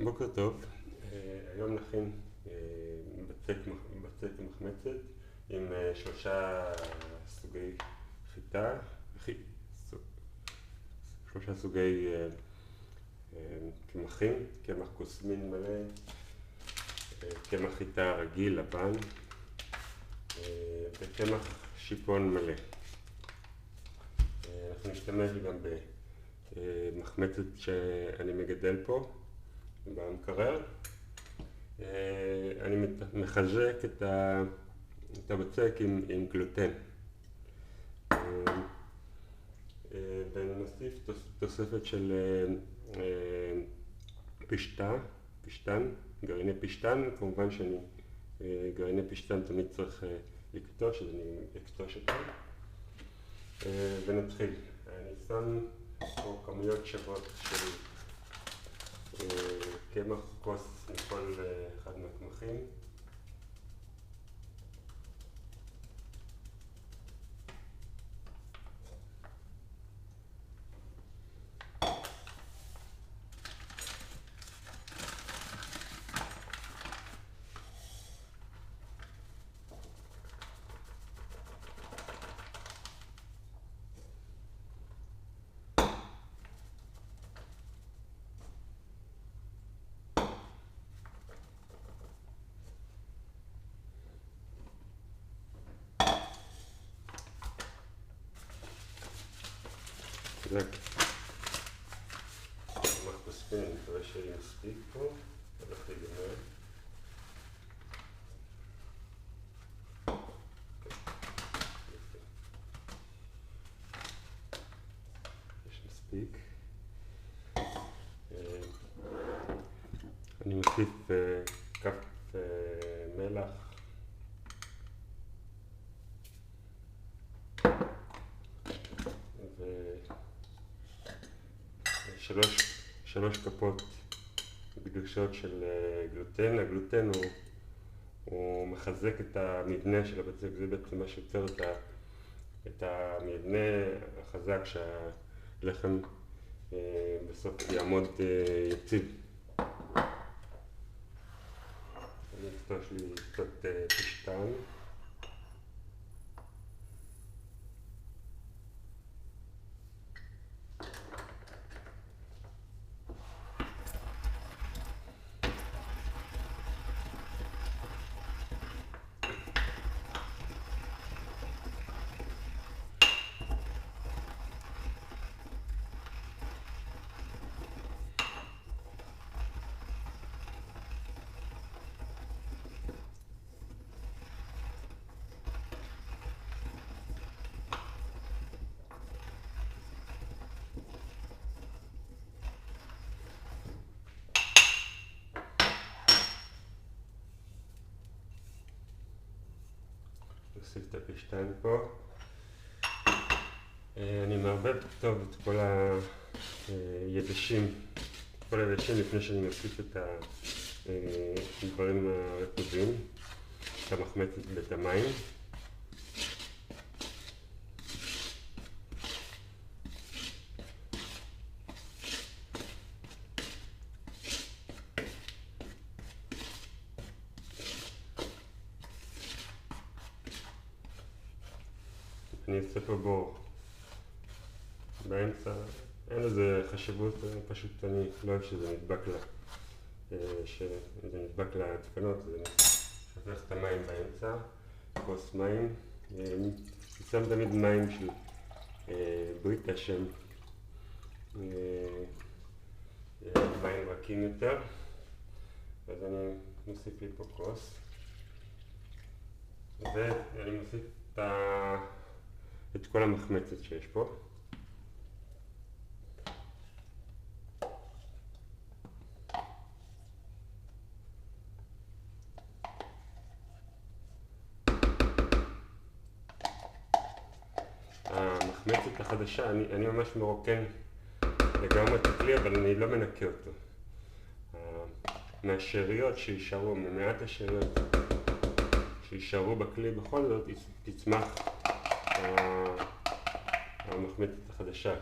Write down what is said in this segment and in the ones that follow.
בוקר טוב. היום נכין בצק מחמצת עם 3 סוגי חיטה, 3 סוגי קמחים, קמח כוסמין מלא, קמח חיטה רגיל לבן וקמח שיפון מלא. אנחנו נשתמש גם במחמצת שאני מגדל פה במקרר. אני מחזק את הבצק עם גלוטן, ואני מוסיף תוספת של פשטן, גרעיני פשטן. כמובן גרעיני פשטן תמיד צריך לקטוש, אז אני אקטוש אותם ונתחיל. אני שם פה כמויות שוות של קמח כוס מכל אחד מהקמחים. קמח כוסמין, אני מקווה שיהיה מספיק פה, הולך להיגמר. יש מספיק. אני מוסיף כף מלח, שלוש כפות גדושות של גלוטן. הגלוטן הוא מחזק את המבנה של הבצק, זה בעצם מה שיוצר את המבנה החזק שהלחם בסוף יעמוד יציב. אני אקטוש לי קצת פשטן. נוסיף את הפשטן פה. אני מערבב טוב את כל היבשים, לפני שאני מוסיף את הדברים הרקובים, את המחמצת ואת המים. אני אעשה פה בור באמצע, אין לזה חשיבות, פשוט אני לא אוהב שזה נדבק לתקנות, אז אני שופך את המים באמצע, כוס מים. אני שם תמיד מים של ברית השם, מים רכים יותר, אז אני מוסיף לי פה כוס, ואני מוסיף את כל המחמצת שיש פה. המחמצת החדשה, אני ממש מרוקן לגמרי את הכלי, אבל אני לא מנקה אותו. מהשאריות שישארו, ממעט השאריות שישארו בכלי, בכל זאת תצמח המחמצת החדשה.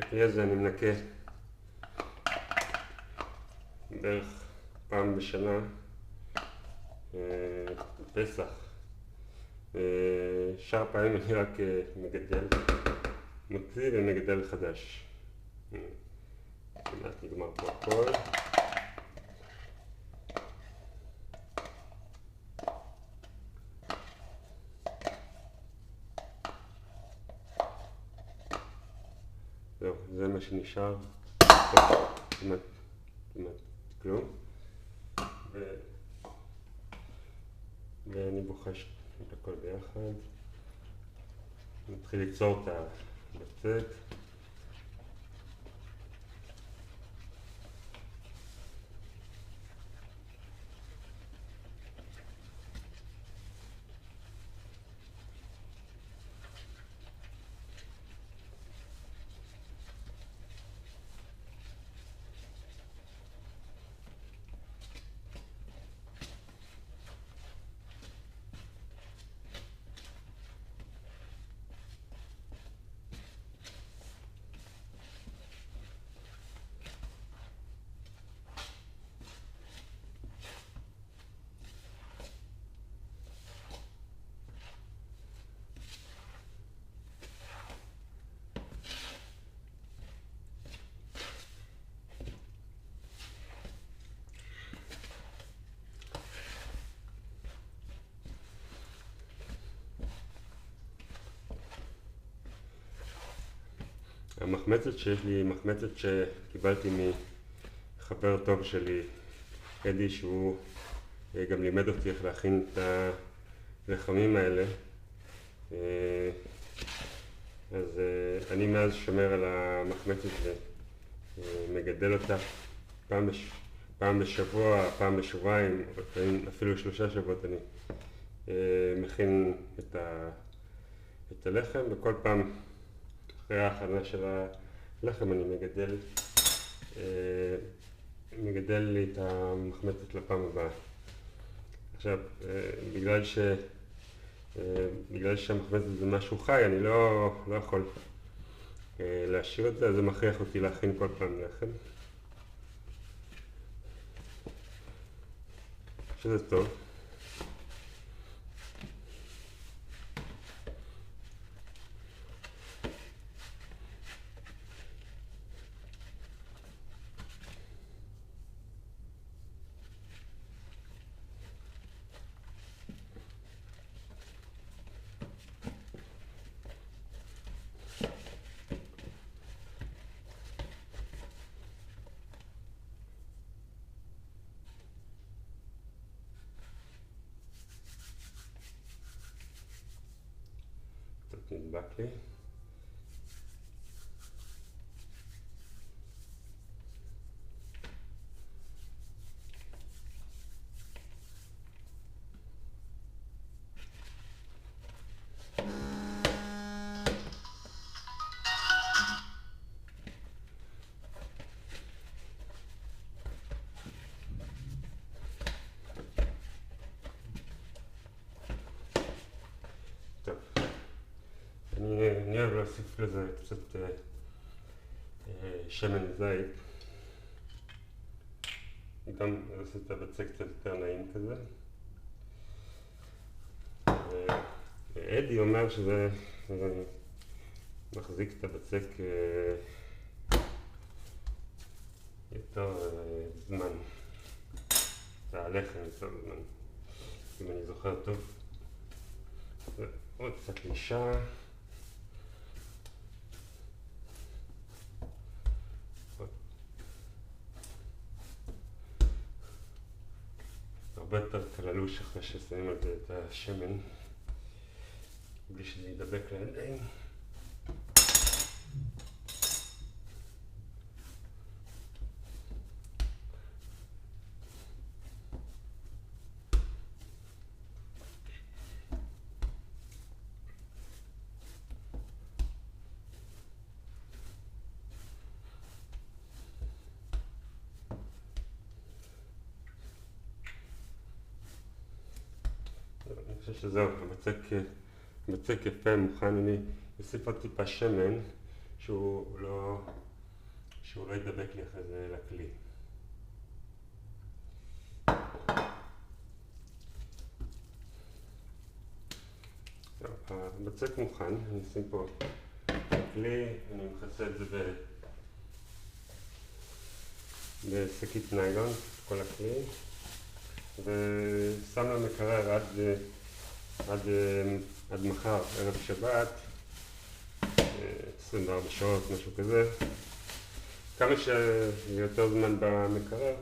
את הכלי הזה אני מנקה בערך פעם בשנה, בפסח. שאר פעמים אני רק מגדל, מוציא ומגדל חדש. כמעט נגמר פה הכל. זהו, זה מה שנשאר. כמעט כלום. ואני בוחש את הכל ביחד. נתחיל ליצור את הבצק. המחמצת שיש לי היא מחמצת שקיבלתי מחבר טוב שלי, אדי, שהוא גם לימד אותי איך להכין את הלחמים האלה. אז אני מאז שומר על המחמצת ומגדל אותה פעם בשבוע, פעם בשבועיים, אפילו 3 שבועות אני מכין את הלחם, וכל פעם אחרי ההכנה של הלחם אני מגדל לי את המחמצת לפעם הבאה. עכשיו, בגלל שהמחמצת זה משהו חי, אני לא יכול להשאיר את זה, אז זה מכריח אותי להכין כל פעם לחם. שזה טוב. נדבק לי. אני אוהב להוסיף לזה קצת שמן זית, גם עושה את הבצק קצת יותר נעים כזה. אדי אומר שזה מחזיק את הבצק יותר זמן, את הלחם יותר זמן, אם אני זוכר טוב. עוד קצת לישה. הרבה יותר קללוש אחרי ששמים על זה את השמן, בלי שזה ידבק לידיים. אני חושב שזהו, הבצק יפה, מוכן. אני אוסיף עוד טיפה שמן, שהוא לא ידבק לי אחרי זה לכלי. הבצק מוכן, אני אשים פה כלי, אני מכסה את זה בשקית ניילון, כל הכלי, ושם למקרר עד מחר, ערב שבת, 24 שעות, משהו כזה. כמה שיותר זמן במקרר,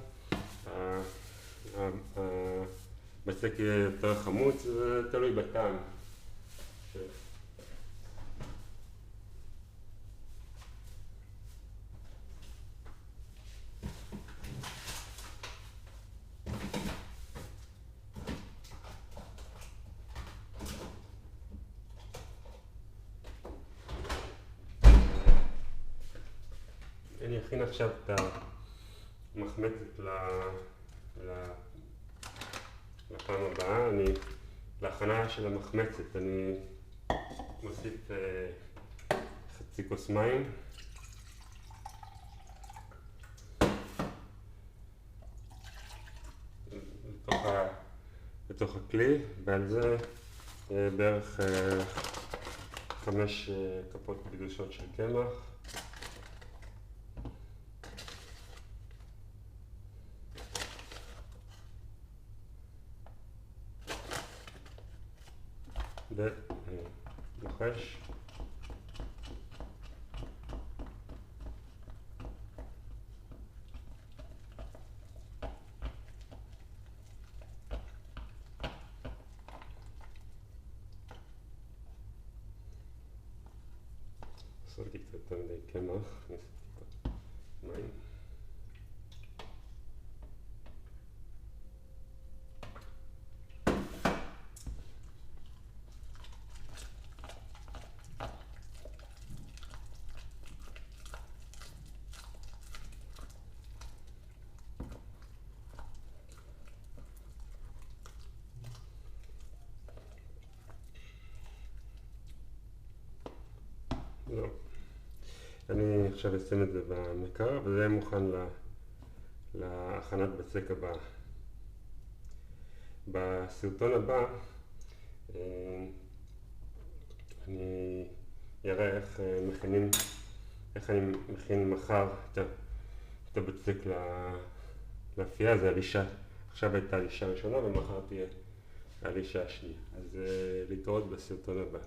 הבצק יהיה יותר חמוץ, זה תלוי בטעם. אני אכין עכשיו את המחמצת לפעם הבאה. להכנה של המחמצת אני מוסיף חצי כוס מים, לתוך הכלי, ועל זה בערך 5 כפות גדושות של קמח. ולוחש. אסרתי קצת יותר מדי קמח, אני אוסיף טיפה מים. לא. אני עכשיו אשים את זה במקרר, וזה יהיה מוכן להכנת בצק הבא. בסרטון הבא אני אראה איך אני מכין מחר את הבצק לאפייה. זה הלישה, עכשיו הייתה הלישה הראשונה ומחר תהיה הלישה השנייה. אז להתראות בסרטון הבא.